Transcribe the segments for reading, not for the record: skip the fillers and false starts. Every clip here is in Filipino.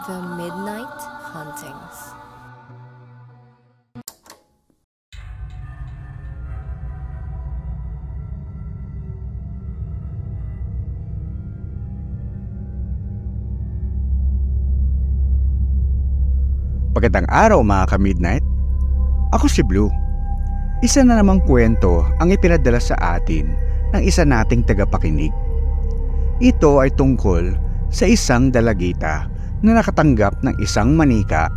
The Midnight Hauntings. Magandang araw mga ka-midnight. Ako si Blue. Isa na namang kwento ang ipinadala sa atin ng isa nating tagapakinig. Ito ay tungkol sa isang dalagita na nakatanggap ng isang manika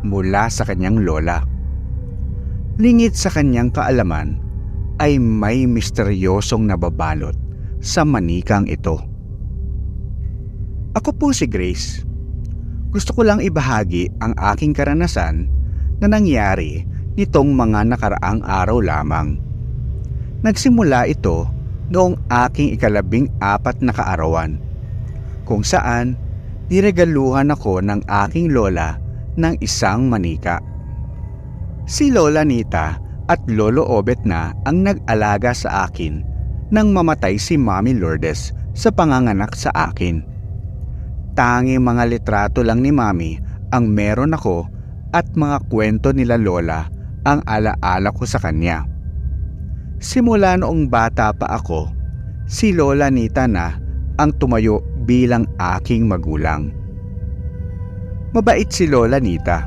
mula sa kanyang lola. Lingid sa kanyang kaalaman ay may misteryosong nababalot sa manikang ito. Ako po si Grace. Gusto ko lang ibahagi ang aking karanasan na nangyari nitong mga nakaraang araw lamang. Nagsimula ito noong aking ika-14 na kaarawan, kung saan niregaluhan ako ng aking lola ng isang manika. Si Lola Nita at Lolo Obet na ang nag-alaga sa akin nang mamatay si Mami Lourdes sa panganganak sa akin. Tanging mga litrato lang ni Mami ang meron ako at mga kwento nila Lola ang alaala ko sa kanya. Simula noong bata pa ako, si Lola Nita na ang tumayo bilang aking magulang. Mabait si Lola Nita,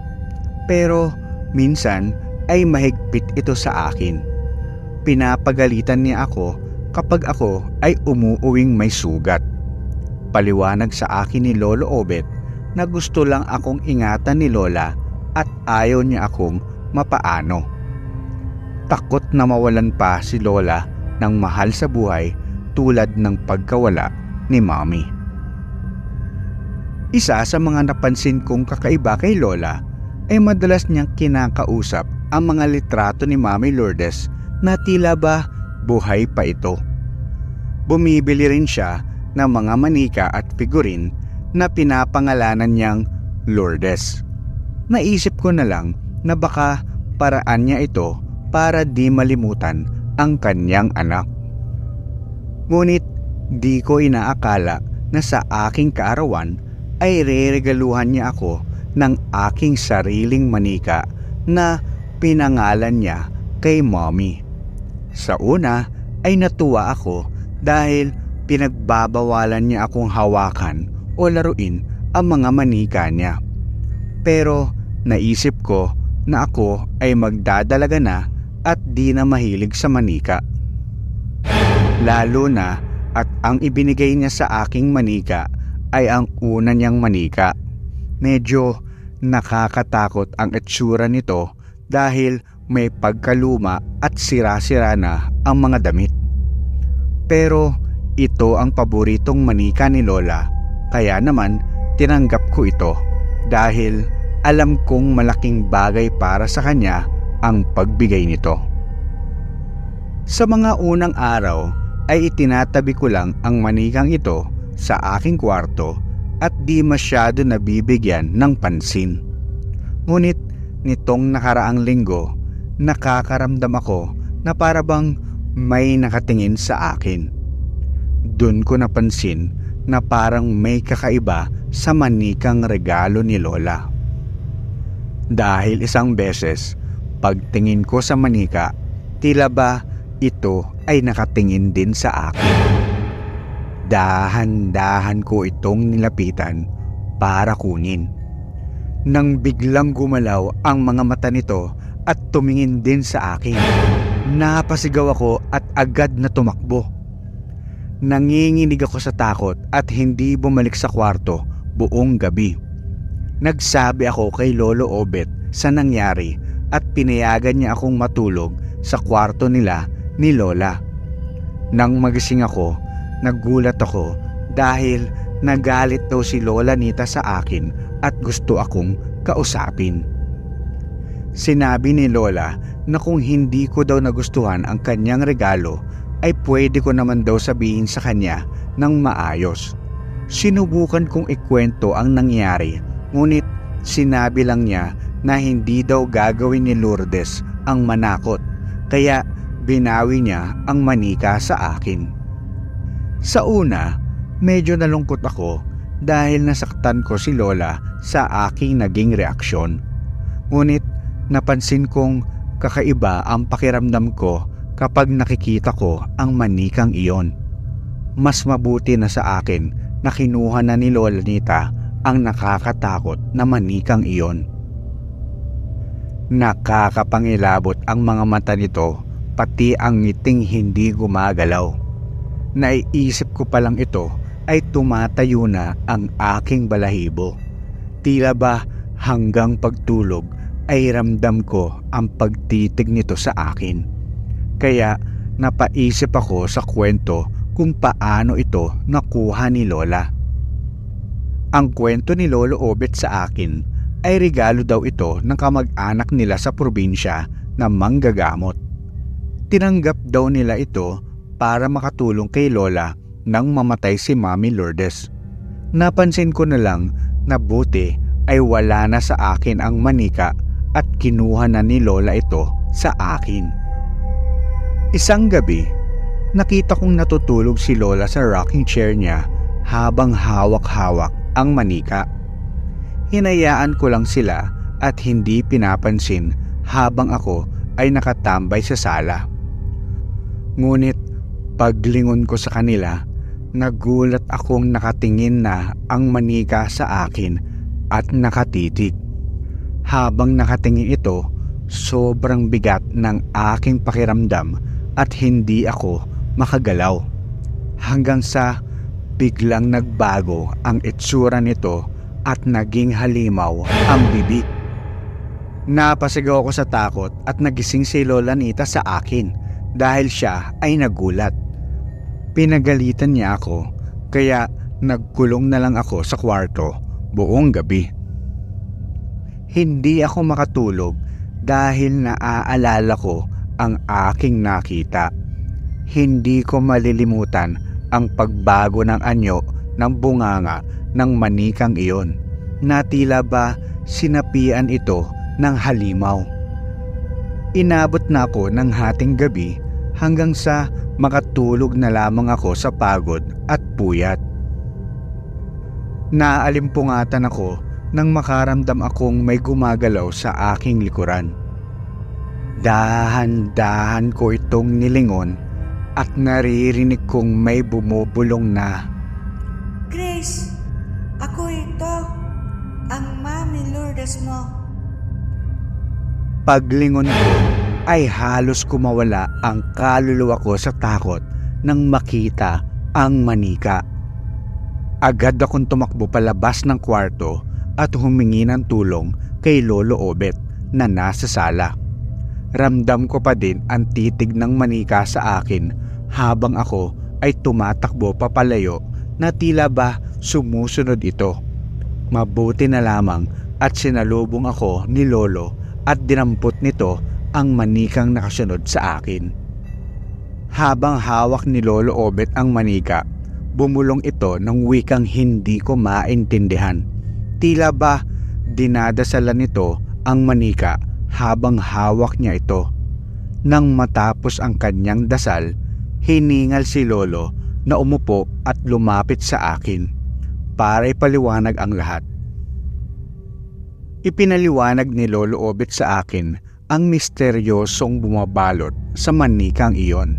pero minsan ay mahigpit ito sa akin. Pinapagalitan niya ako kapag ako ay umuuwing may sugat. Paliwanag sa akin ni Lolo Obet na gusto lang akong ingatan ni Lola at ayaw niya akong mapaano. Takot na mawalan pa si Lola ng mahal sa buhay tulad ng pagkawala ni Mami. Isa sa mga napansin kong kakaiba kay Lola ay madalas niyang kinakausap ang mga litrato ni Mami Lourdes na tila ba buhay pa ito. Bumibili rin siya ng mga manika at figurin na pinapangalanan niyang Lourdes. Naisip ko na lang na baka paraan niya ito para di malimutan ang kanyang anak. Ngunit di ko inaakala na sa aking kaarawan ay reregaluhan niya ako ng aking sariling manika na pinangalan niya kay Mommy. Sa una ay natuwa ako dahil pinagbabawalan niya akong hawakan o laruin ang mga manika niya. Pero naisip ko na ako ay magdadalaga na at di na mahilig sa manika. Lalo na at ang ibinigay niya sa aking manika ay ang una niyang manika. Medyo nakakatakot ang itsura nito dahil may pagkaluma at sira-sira na ang mga damit. Pero ito ang paboritong manika ni Lola, kaya naman tinanggap ko ito dahil alam kong malaking bagay para sa kanya ang pagbigay nito. Sa mga unang araw ay itinatabi ko lang ang manikang ito sa aking kwarto at di masyado nabibigyan ng pansin. Ngunit nitong nakaraang linggo, nakakaramdam ako na para bang may nakatingin sa akin. Doon ko napansin na parang may kakaiba sa manikang regalo ni Lola. Dahil isang beses, pagtingin ko sa manika, tila ba ito ay nakatingin din sa akin. Dahan-dahan ko itong nilapitan para kunin. Nang biglang gumalaw ang mga mata nito at tumingin din sa akin, napasigaw ako at agad na tumakbo. Nanginginig ako sa takot at hindi bumalik sa kwarto buong gabi. Nagsabi ako kay Lolo Obet sa nangyari at pinayagan niya akong matulog sa kwarto nila ni Lola. Nang magising ako, nagulat ako dahil nagalit daw si Lola Nita sa akin at gusto akong kausapin. Sinabi ni Lola na kung hindi ko daw nagustuhan ang kanyang regalo ay pwede ko naman daw sabihin sa kanya ng maayos. Sinubukan kong ikwento ang nangyari, ngunit sinabi lang niya na hindi daw gagawin ni Lourdes ang manakot, kaya binawi niya ang manika sa akin. Sa una, medyo nalungkot ako dahil nasaktan ko si Lola sa aking naging reaksyon. Ngunit napansin kong kakaiba ang pakiramdam ko kapag nakikita ko ang manikang iyon. Mas mabuti na sa akin na kinuha na ni Lola Nita ang nakakatakot na manikang iyon. Nakakapangilabot ang mga mata nito, pati ang ngiting hindi gumagalaw. Naiisip ko pa lang ito ay tumatayo na ang aking balahibo. Tila ba hanggang pagtulog ay ramdam ko ang pagtitig nito sa akin. Kaya napaisip ako sa kwento kung paano ito nakuha ni Lola. Ang kwento ni Lolo Obet sa akin ay regalo daw ito ng kamag-anak nila sa probinsya na manggagamot. Tinanggap daw nila ito para makatulong kay Lola nang mamatay si Mami Lourdes. Napansin ko na lang na buti ay wala na sa akin ang manika at kinuha na ni Lola ito sa akin. Isang gabi, nakita kong natutulog si Lola sa rocking chair niya habang hawak-hawak ang manika. Hinayaan ko lang sila at hindi pinapansin habang ako ay nakatambay sa sala. Ngunit paglingon ko sa kanila, nagulat akong nakatingin na ang manika sa akin at nakatitig. Habang nakatingin ito, sobrang bigat ng aking pakiramdam at hindi ako makagalaw. Hanggang sa biglang nagbago ang itsura nito at naging halimaw ang bibig. Napasigaw ako sa takot at nagising si Lola Nita sa akin dahil siya ay nagulat. Pinagalitan niya ako kaya nagkulong na lang ako sa kwarto buong gabi. Hindi ako makatulog dahil naaalala ko ang aking nakita. Hindi ko malilimutan ang pagbago ng anyo ng bunganga ng manikang iyon na tila ba sinapian ito ng halimaw. Inabot na ako ng hating gabi hanggang sa makatulog na lamang ako sa pagod at puyat. Naalimpungatan ako nang makaramdam akong may gumagalaw sa aking likuran. Dahan-dahan ko itong nilingon at naririnig kong may bumubulong na, "Grace, ako ito, ang Mami Lourdes mo." Paglingon ko ay halos kumawala ang kaluluwa ko sa takot nang makita ang manika. Agad akong tumakbo palabas ng kwarto at humingi ng tulong kay Lolo Obet na nasa sala. Ramdam ko pa din ang titig ng manika sa akin habang ako ay tumatakbo papalayo na tila ba sumusunod ito. Mabuti na lamang at sinalubong ako ni Lolo at dinampot nito ang manikang nakasunod sa akin. Habang hawak ni Lolo Obet ang manika, bumulong ito ng wikang hindi ko maintindihan. Tila ba dinadasalan nito ang manika habang hawak niya ito. Nang matapos ang kanyang dasal, hiningal si Lolo na umupo at lumapit sa akin para ipaliwanag ang lahat. Ipinaliwanag ni Lolo Obet sa akin ang misteryosong bumabalot sa manikang iyon.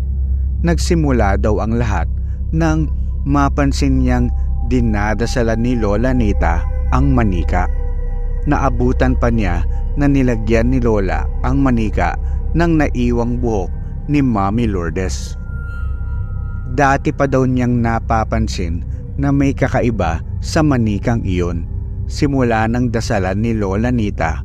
Nagsimula daw ang lahat nang mapansin niyang dinadasalan ni Lola Nita ang manika. Naabutan pa niya na nilagyan ni Lola ang manika ng naiwang buhok ni Mami Lourdes. Dati pa daw niyang napapansin na may kakaiba sa manikang iyon simula ng dasalan ni Lola Nita,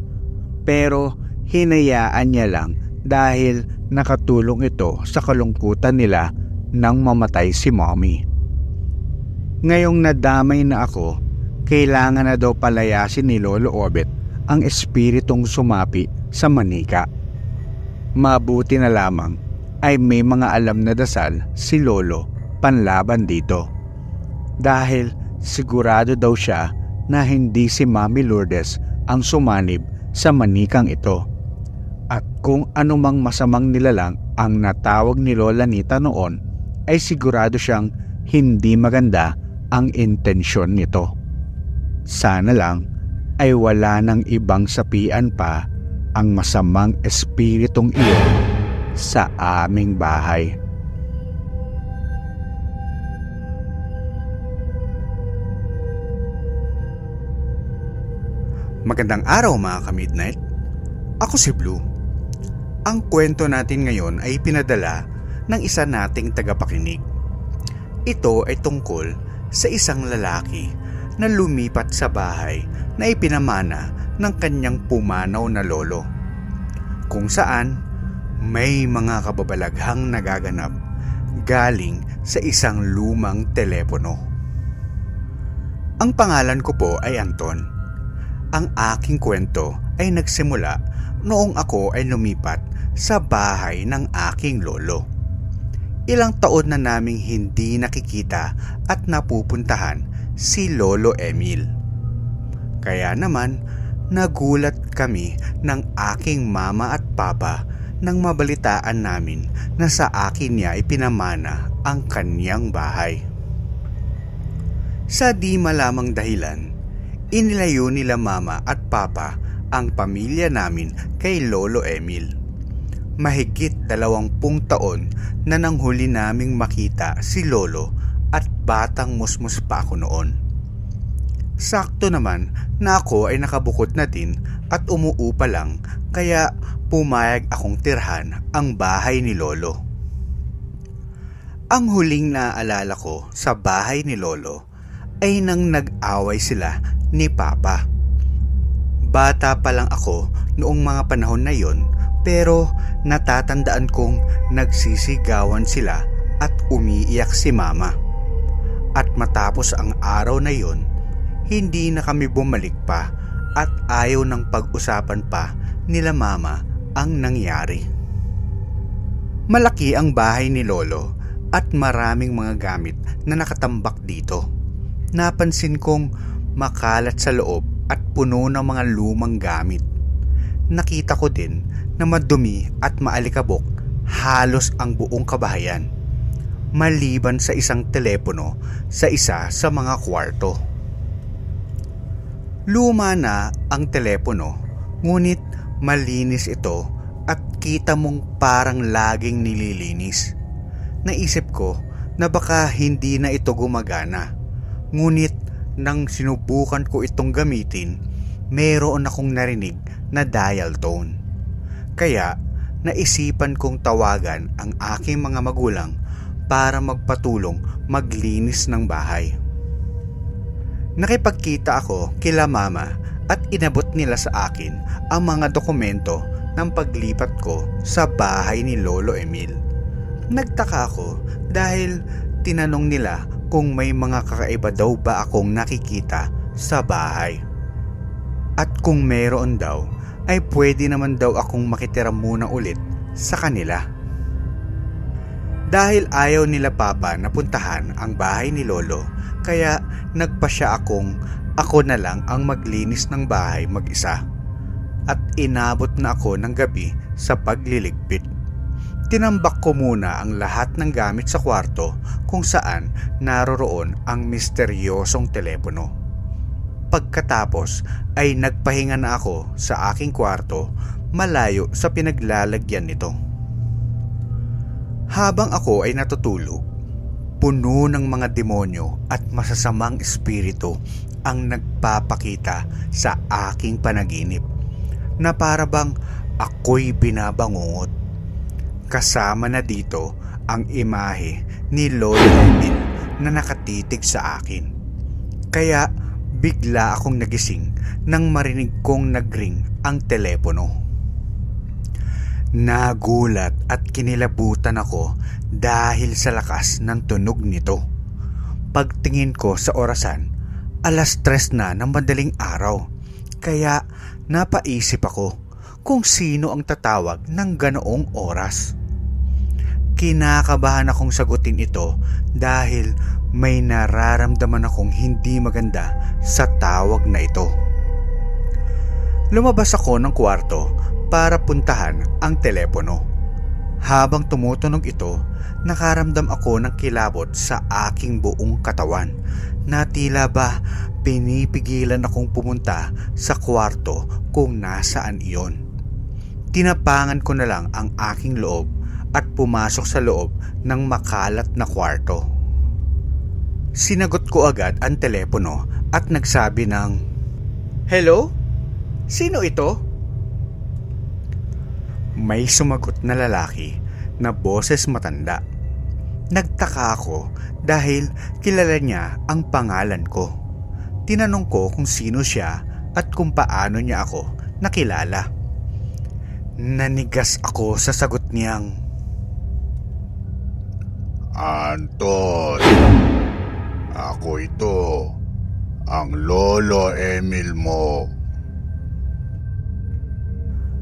pero hinayaan niya lang dahil nakatulong ito sa kalungkutan nila nang mamatay si Mommy. Ngayong nadamay na ako, kailangan na daw palayasin ni Lolo Obet ang espiritong sumapi sa manika. Mabuti na lamang ay may mga alam na dasal si Lolo panlaban dito, dahil sigurado daw siya na hindi si Mami Lourdes ang sumanib sa manikang ito. At kung anumang masamang nilalang ang natawag ni Lola Nita noon, ay sigurado siyang hindi maganda ang intensyon nito. Sana lang ay wala nang ibang sapian pa ang masamang espiritong iyon sa aming bahay. Magandang araw mga ka-Midnight. Ako si Blue. Ang kwento natin ngayon ay pinadala ng isa nating tagapakinig. Ito ay tungkol sa isang lalaki na lumipat sa bahay na ipinamana ng kanyang pumanaw na lolo, kung saan may mga kababalaghang nagaganap galing sa isang lumang telepono. Ang pangalan ko po ay Anton. Ang aking kwento ay nagsimula noong ako ay lumipat sa bahay ng aking lolo. Ilang taon na naming hindi nakikita at napupuntahan si Lolo Emil. Kaya naman nagulat kami ng aking mama at papa nang mabalitaan namin na sa akin niya ipinamana ang kanyang bahay. Sa di malamang dahilan, inilayo nila mama at papa ang pamilya namin kay Lolo Emil. Mahigit 20 taon na nang huli naming makita si Lolo at batang musmus pa ako noon. Sakto naman na ako ay nakabukod na din at umuupa lang, kaya pumayag akong tirhan ang bahay ni Lolo. Ang huling naaalala ko sa bahay ni Lolo ay nang nag-away sila ni Papa. Bata pa lang ako noong mga panahon na yon, pero natatandaan kong nagsisigawan sila at umiiyak si Mama. At matapos ang araw na yon, hindi na kami bumalik pa at ayaw ng pag-usapan pa nila Mama ang nangyari. Malaki ang bahay ni Lolo at maraming mga gamit na nakatambak dito. Napansin kong makalat sa loob at puno ng mga lumang gamit. Nakita ko din na madumi at maalikabok halos ang buong kabahayan, maliban sa isang telepono sa isa sa mga kwarto. Luma na ang telepono, ngunit malinis ito at kita mong parang laging nililinis. Naisip ko na baka hindi na ito gumagana, ngunit nang sinubukan ko itong gamitin, meron akong narinig na dial tone. Kaya naisipan kong tawagan ang aking mga magulang para magpatulong maglinis ng bahay. Nakipagkita ako kila Mama at inabot nila sa akin ang mga dokumento ng paglipat ko sa bahay ni Lolo Emil. Nagtaka ako dahil tinanong nila kung may mga kakaiba daw ba akong nakikita sa bahay. At kung meron daw, ay pwede naman daw akong makitira muna ulit sa kanila. Dahil ayaw nila Papa na puntahan ang bahay ni Lolo, kaya nagpasya akong ako na lang ang maglinis ng bahay mag-isa. At inabot na ako ng gabi sa pagliligpit. Tinambak ko muna ang lahat ng gamit sa kwarto kung saan naroroon ang misteryosong telepono. Pagkatapos ay nagpahinga na ako sa aking kwarto malayo sa pinaglalagyan nito. Habang ako ay natutulog, puno ng mga demonyo at masasamang espiritu ang nagpapakita sa aking panaginip na para bang ako'y binabangungot. Kasama na dito ang imahe ni Lolo Emil na nakatitig sa akin. Kaya bigla akong nagising nang marinig kong nagring ang telepono. Nagulat at kinilabutan ako dahil sa lakas ng tunog nito. Pagtingin ko sa orasan, 3:00 na ng madaling araw. Kaya napaisip ako kung sino ang tatawag ng ganoong oras. Kinakabahan akong sagutin ito dahil may nararamdaman akong hindi maganda sa tawag na ito. Lumabas ako ng kwarto para puntahan ang telepono. Habang tumutunog ito, nakaramdam ako ng kilabot sa aking buong katawan na tila ba pinipigilan akong pumunta sa kwarto kung nasaan iyon. Tinapangan ko na lang ang aking loob at pumasok sa loob ng makalat na kwarto. Sinagot ko agad ang telepono at nagsabi ng, "Hello? Sino ito?" May sumagot na lalaki na boses matanda. Nagtaka ako dahil kilala niya ang pangalan ko. Tinanong ko kung sino siya at kung paano niya ako nakilala. Nanigas ako sa sagot niyang, "Anton, ako ito, ang Lolo Emil mo."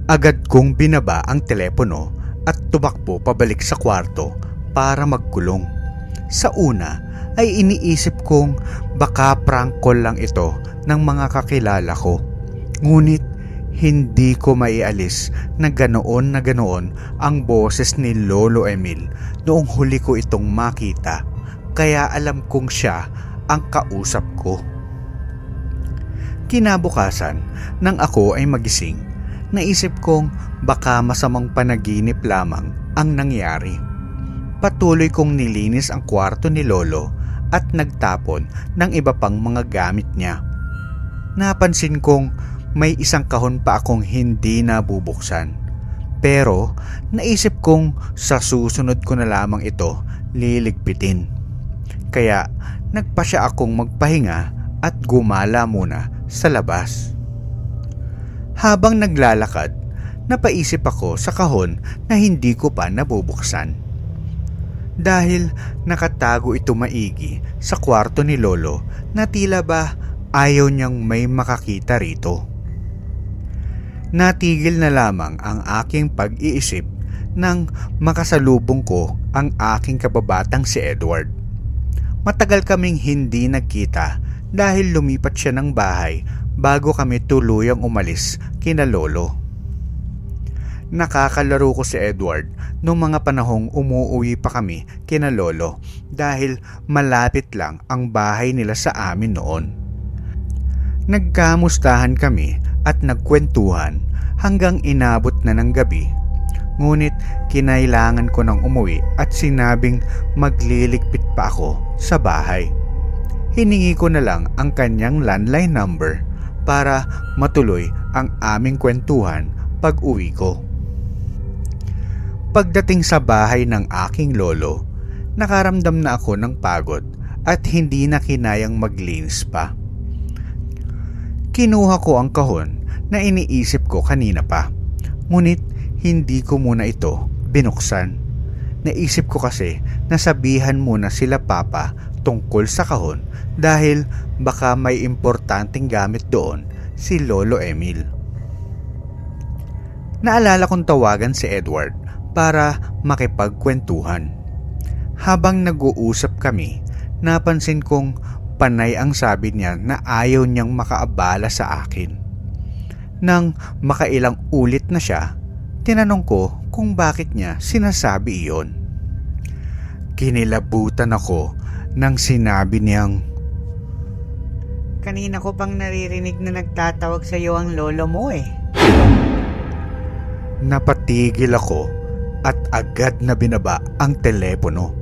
Agad kong binaba ang telepono at tumakbo pabalik sa kwarto para magkulong. Sa una ay iniisip kong baka prank call lang ito ng mga kakilala ko. Ngunit hindi ko maialis na ganoon ang boses ni Lolo Emil noong huli ko itong makita, kaya alam kong siya ang kausap ko. Kinabukasan nang ako ay magising, naisip kong baka masamang panaginip lamang ang nangyari. Patuloy kong nilinis ang kwarto ni Lolo at nagtapon ng iba pang mga gamit niya. Napansin kong may isang kahon pa akong hindi nabubuksan. Pero naisip kong sa susunod ko na lamang ito liligpitin. Kaya nagpasya akong magpahinga at gumala muna sa labas. Habang naglalakad, napaisip ako sa kahon na hindi ko pa nabubuksan. Dahil nakatago ito maigi sa kwarto ni Lolo na tila ba ayaw niyang may makakita rito. Natigil na lamang ang aking pag-iisip nang makasalubong ko ang aking kababatang si Edward. Matagal kaming hindi nagkita dahil lumipat siya ng bahay bago kami tuluyang umalis kina Lolo. Nakakalaro ko si Edward noong mga panahong umuuwi pa kami kina Lolo dahil malapit lang ang bahay nila sa amin noon. Nagkamustahan kami at nagkwentuhan hanggang inabot na ng gabi. Ngunit kinailangan ko nang umuwi at sinabing magliligpit pa ako sa bahay. Hiningi ko na lang ang kanyang landline number para matuloy ang aming kwentuhan pag uwi ko. Pagdating sa bahay ng aking lolo, nakaramdam na ako ng pagod at hindi na kinayang maglinis pa. Kinuha ko ang kahon na iniisip ko kanina pa, ngunit hindi ko muna ito binuksan. Naisip ko kasi na sabihan muna sila Papa tungkol sa kahon dahil baka may importanteng gamit doon si Lolo Emil. Naalala kong tawagan si Edward para makipagkwentuhan. Habang nag-uusap kami, napansin kong panay ang sabi niya na ayaw niyang makaabala sa akin. Nang makailang ulit na siya, tinanong ko kung bakit niya sinasabi iyon. Kinilabutan ako nang sinabi niyang, "Kanina ko pang naririnig na nagtatawag sa iyo ang lolo mo eh." Napatigil ako at agad na binaba ang telepono.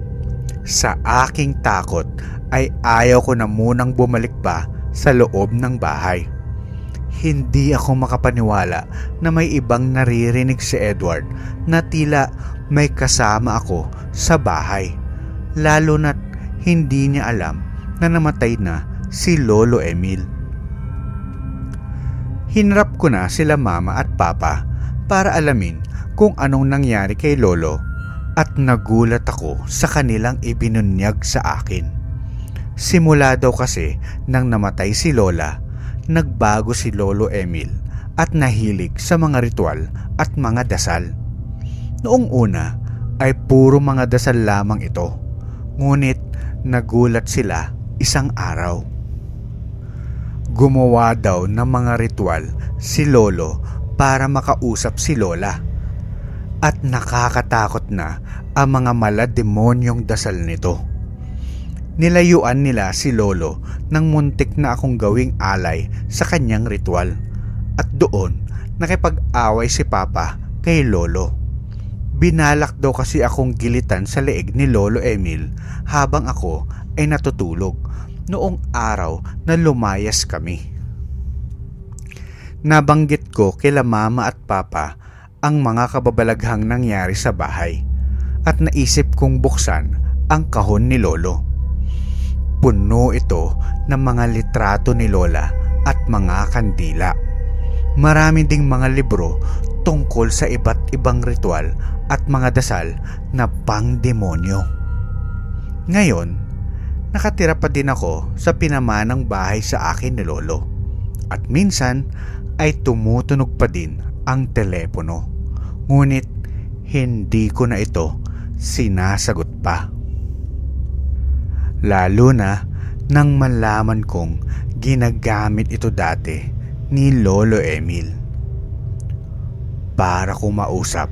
Sa aking takot ay ayaw ko na munang bumalik pa sa loob ng bahay. Hindi ako makapaniwala na may ibang naririnig si Edward na tila may kasama ako sa bahay. Lalo na't hindi niya alam na namatay na si Lolo Emil. Hinarap ko na sila Mama at Papa para alamin kung anong nangyari kay Lolo at nagulat ako sa kanilang ibinunyag sa akin. Simula daw kasi nang namatay si Lola, nagbago si Lolo Emil at nahilig sa mga ritual at mga dasal. Noong una ay puro mga dasal lamang ito, ngunit nagulat sila isang araw. Gumawa daw ng mga ritual si Lolo para makausap si Lola. at nakakatakot na ang mga malademonyong dasal nito. Nilayuan nila si Lolo nang muntik na akong gawing alay sa kanyang ritual at doon nakipag-away si Papa kay Lolo. Binalak daw kasi akong gilitan sa leeg ni Lolo Emil habang ako ay natutulog noong araw na lumayas kami. Nabanggit ko kila Mama at Papa ang mga kababalaghang nangyari sa bahay at naisip kong buksan ang kahon ni Lolo. Puno ito ng mga litrato ni Lola at mga kandila. Marami ding mga libro tungkol sa iba't ibang ritual at mga dasal na pang-demonyo. Ngayon, nakatira pa din ako sa pinamanang bahay sa akin ni Lolo. At minsan ay tumutunog pa din ang telepono. Ngunit hindi ko na ito sinasagot pa. Lalo na nang malaman kong ginagamit ito dati ni Lolo Emil para kumausap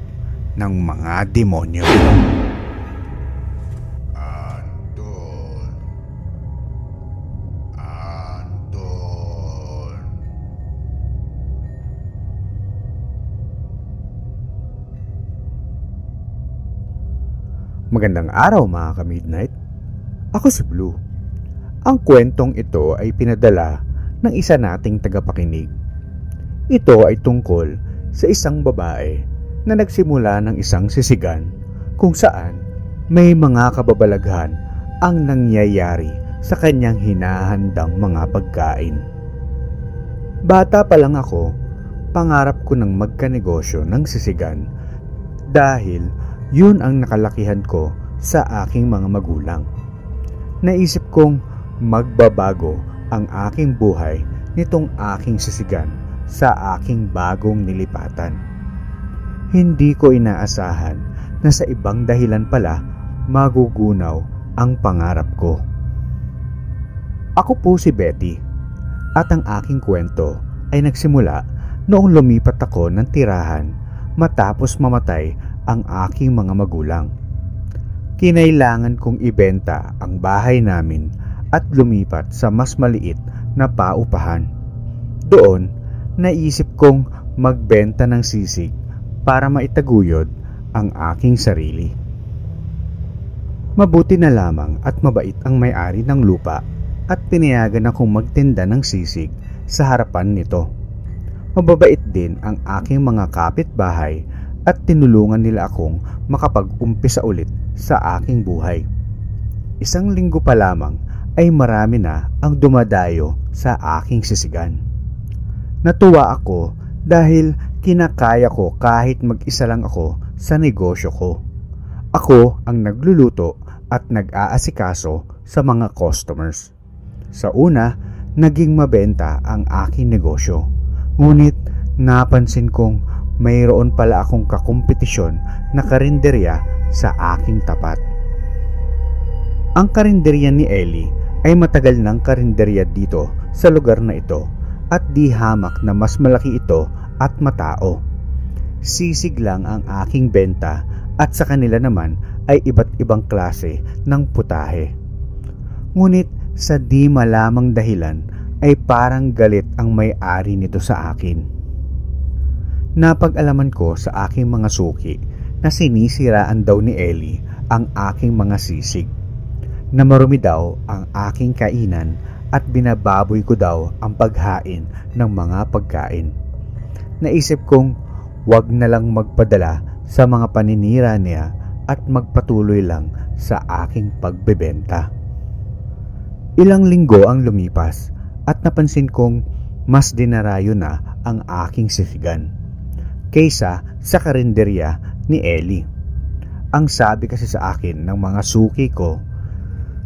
ng mga demonyo. Anton. Anton. Magandang araw mga ka-Midnight. Ako si Blue. Ang kwentong ito ay pinadala ng isa nating tagapakinig. Ito ay tungkol sa isang babae na nagsimula ng isang sisigan kung saan may mga kababalaghan ang nangyayari sa kanyang hinahandang mga pagkain. Bata pa lang ako, pangarap ko ng magkanegosyo ng sisigan dahil yun ang nakalakihan ko sa aking mga magulang. Naisip kong magbabago ang aking buhay nitong aking sisigan sa aking bagong nilipatan. Hindi ko inaasahan na sa ibang dahilan pala magugunaw ang pangarap ko. Ako po si Betty at ang aking kwento ay nagsimula noong lumipat ako ng tirahan matapos mamatay ang aking mga magulang. Kinailangan kong ibenta ang bahay namin at lumipat sa mas maliit na paupahan. Doon, naisip kong magbenta ng sisig para maitaguyod ang aking sarili. Mabuti na lamang at mabait ang may-ari ng lupa at pinayagan akong magtinda ng sisig sa harapan nito. Mababait din ang aking mga kapitbahay at tinulungan nila akong makapag-umpisa ulit sa aking buhay. Isang linggo pa lamang ay marami na ang dumadayo sa aking sisigan. Natuwa ako dahil kinakaya ko kahit mag-isa lang ako sa negosyo ko. Ako ang nagluluto at nag-aasikaso sa mga customers. Sa una, naging mabenta ang aking negosyo. Ngunit napansin kong mayroon pala akong kakompetisyon na karinderya sa aking tapat. Ang karinderya ni Ellie ay matagal ng karinderya dito sa lugar na ito at di hamak na mas malaki ito at matao. Sisig lang ang aking benta at sa kanila naman ay iba't ibang klase ng putahe. Ngunit sa di malamang dahilan ay parang galit ang may-ari nito sa akin. Napag-alaman ko sa aking mga suki na sinisiraan daw ni Ellie ang aking mga sisig, na marumi daw ang aking kainan at binababoy ko daw ang paghain ng mga pagkain. Naisip kong wag na lang magpadala sa mga paninira niya at magpatuloy lang sa aking pagbebenta. Ilang linggo ang lumipas at napansin kong mas dinarayo na ang aking sisigan kaysa sa karinderya ni Ellie. Ang sabi kasi sa akin ng mga suki ko,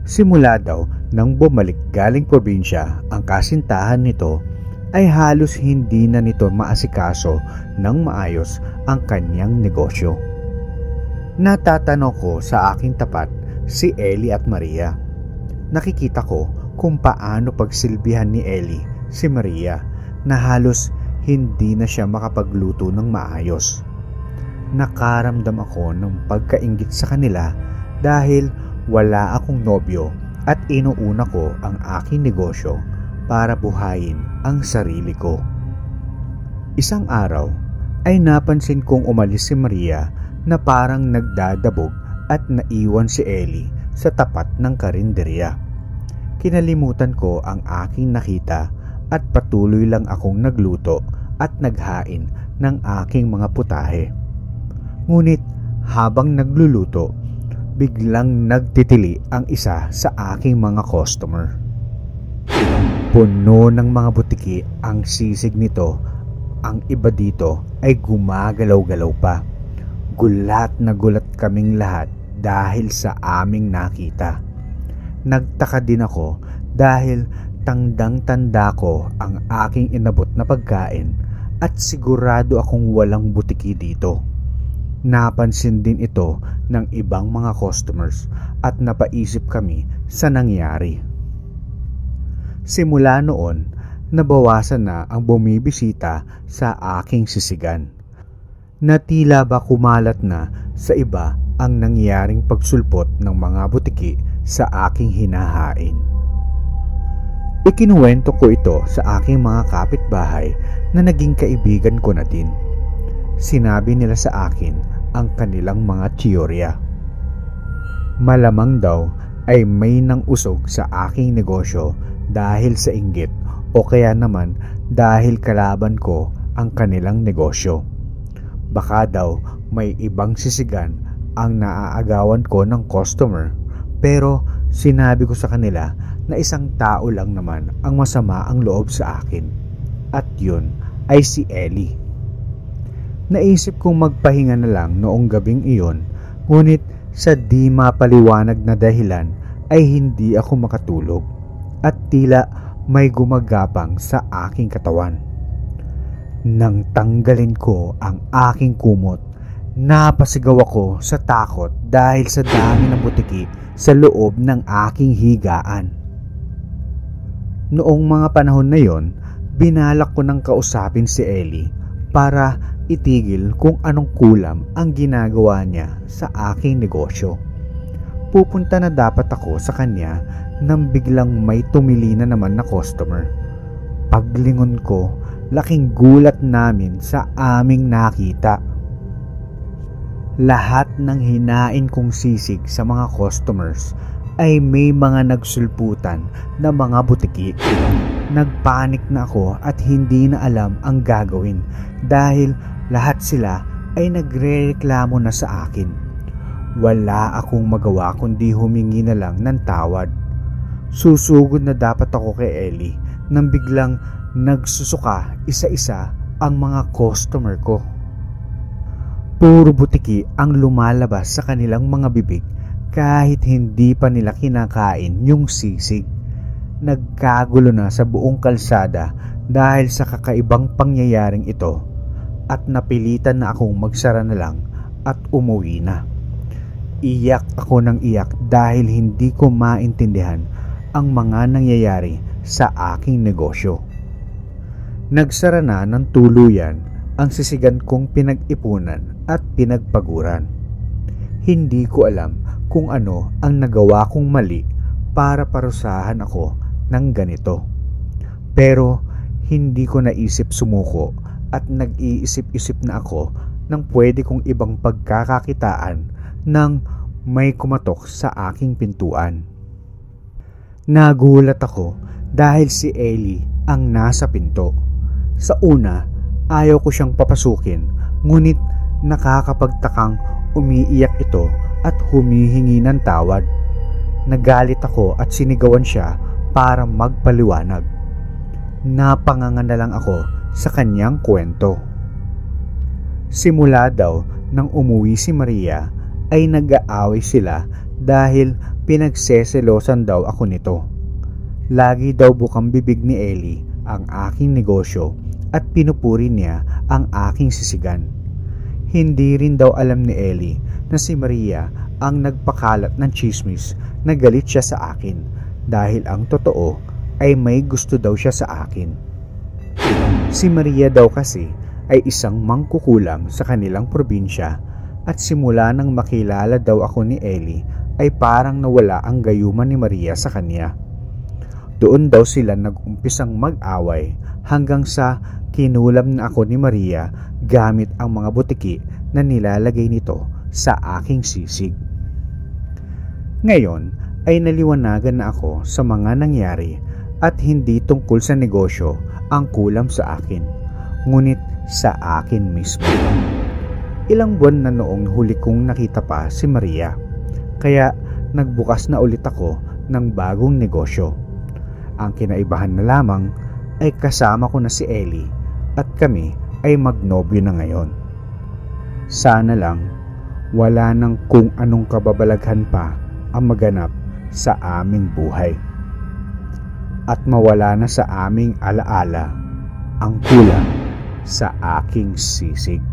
simula daw nang bumalik galing probinsya ang kasintahan nito ay halos hindi na nito maasikaso ng maayos ang kanyang negosyo. Natatanong ko sa aking tapat si Ellie at Maria. Nakikita ko kung paano pagsilbihan ni Ellie si Maria na halos hindi na siya makapagluto ng maayos. nakaramdam ako ng pagkainggit sa kanila dahil wala akong nobyo at inuuna ko ang aking negosyo para buhayin ang sarili ko. Isang araw ay napansin kong umalis si Maria na parang nagdadabog at naiwan si Ellie sa tapat ng karinderya. Kinalimutan ko ang aking nakita at patuloy lang akong nagluto at naghain ng aking mga putahe. Ngunit habang nagluluto, biglang nagtitili ang isa sa aking mga customer. Puno ng mga butiki ang sisig nito. Ang iba dito ay gumagalaw-galaw pa. Gulat na gulat kaming lahat dahil sa aming nakita. Nagtaka din ako dahil tandang-tanda ko ang aking inabot na pagkain at sigurado akong walang butiki dito. Napansin din ito ng ibang mga customers at napaisip kami sa nangyari. Simula noon, nabawasan na ang bumibisita sa aking sisigan. Na tila ba kumalat na sa iba ang nangyaring pagsulpot ng mga butiki sa aking hinahain. Ikinuwento ko ito sa aking mga kapitbahay na naging kaibigan ko na din. Sinabi nila sa akin ang kanilang mga teorya. Malamang daw ay may nang usog sa aking negosyo dahil sa inggit o kaya naman dahil kalaban ko ang kanilang negosyo. Baka daw may ibang sisigan ang naaagawan ko ng customer, pero sinabi ko sa kanila na isang tao lang naman ang masama ang loob sa akin, at yun ay si Ellie. Naisip kong magpahinga na lang noong gabing iyon, ngunit sa di mapaliwanag na dahilan ay hindi ako makatulog at tila may gumagapang sa aking katawan. Nang tanggalin ko ang aking kumot, napasigaw ako sa takot dahil sa dami ng butiki sa loob ng aking higaan. Noong mga panahon na yon, binalak ko ng kausapin si Ellie para itigil kung anong kulam ang ginagawa niya sa aking negosyo. Pupunta na dapat ako sa kanya nang biglang may tumili na naman na customer. Paglingon ko, laking gulat namin sa aming nakita. Lahat ng hinain kong sisig sa mga customers ay may mga nagsulputan na mga butiki. Nagpanik na ako at hindi na alam ang gagawin dahil lahat sila ay nagrereklamo na sa akin. Wala akong magawa kundi humingi na lang ng tawad. Susugod na dapat ako kay Ellie nang biglang nagsusuka isa-isa ang mga customer ko. Puro butiki ang lumalabas sa kanilang mga bibig kahit hindi pa nila kinakain yung sisig. Nagkagulo na sa buong kalsada dahil sa kakaibang pangyayaring ito at napilitan na akong magsara na lang at umuwi na. Iyak ako ng iyak dahil hindi ko maintindihan ang mga nangyayari sa aking negosyo. Nagsara na ng tuluyan ang sisigan kong pinag-ipunan at pinagpaguran. Hindi ko alam kung ano ang nagawa kong mali para parusahan ako ng ganito. Pero hindi ko naisip sumuko at nag-iisip-isip na ako ng pwede kong ibang pagkakakitaan nang may kumatok sa aking pintuan. Nagulat ako dahil si Ellie ang nasa pinto. Sa una, ayaw ko siyang papasukin, ngunit nakakapagtakang umiiyak ito at humihingi ng tawad. Nagalit ako at sinigawan siya para magpaliwanag. Napanganga na lang ako sa kanyang kwento. Simula daw nang umuwi si Maria ay nag-aaway sila dahil pinagseselosan daw ako nito. Lagi daw bukang bibig ni Ellie ang aking negosyo at pinupuri niya ang aking sisigan. Hindi rin daw alam ni Ellie na si Maria ang nagpakalat ng chismis na galit siya sa akin dahil ang totoo ay may gusto daw siya sa akin. Si Maria daw kasi ay isang mangkukulam sa kanilang probinsya at simula nang makilala daw ako ni Ellie ay parang nawala ang gayuman ni Maria sa kanya. Doon daw sila nag-umpisang mag-away hanggang sa kinulam na ako ni Maria gamit ang mga butiki na nilalagay nito sa aking sisig. Ngayon ay naliwanagan na ako sa mga nangyari at hindi tungkol sa negosyo ang kulam sa akin, ngunit sa akin mismo. Ilang buwan na noong huli kong nakita pa si Maria, kaya nagbukas na ulit ako ng bagong negosyo. Ang kinaibahan na lamang ay kasama ko na si Ellie at kami ay magnobyo na ngayon. Sana lang wala nang kung anong kababalaghan pa ang maganap sa aming buhay at mawala na sa aming alaala ang kulang sa aking sisig.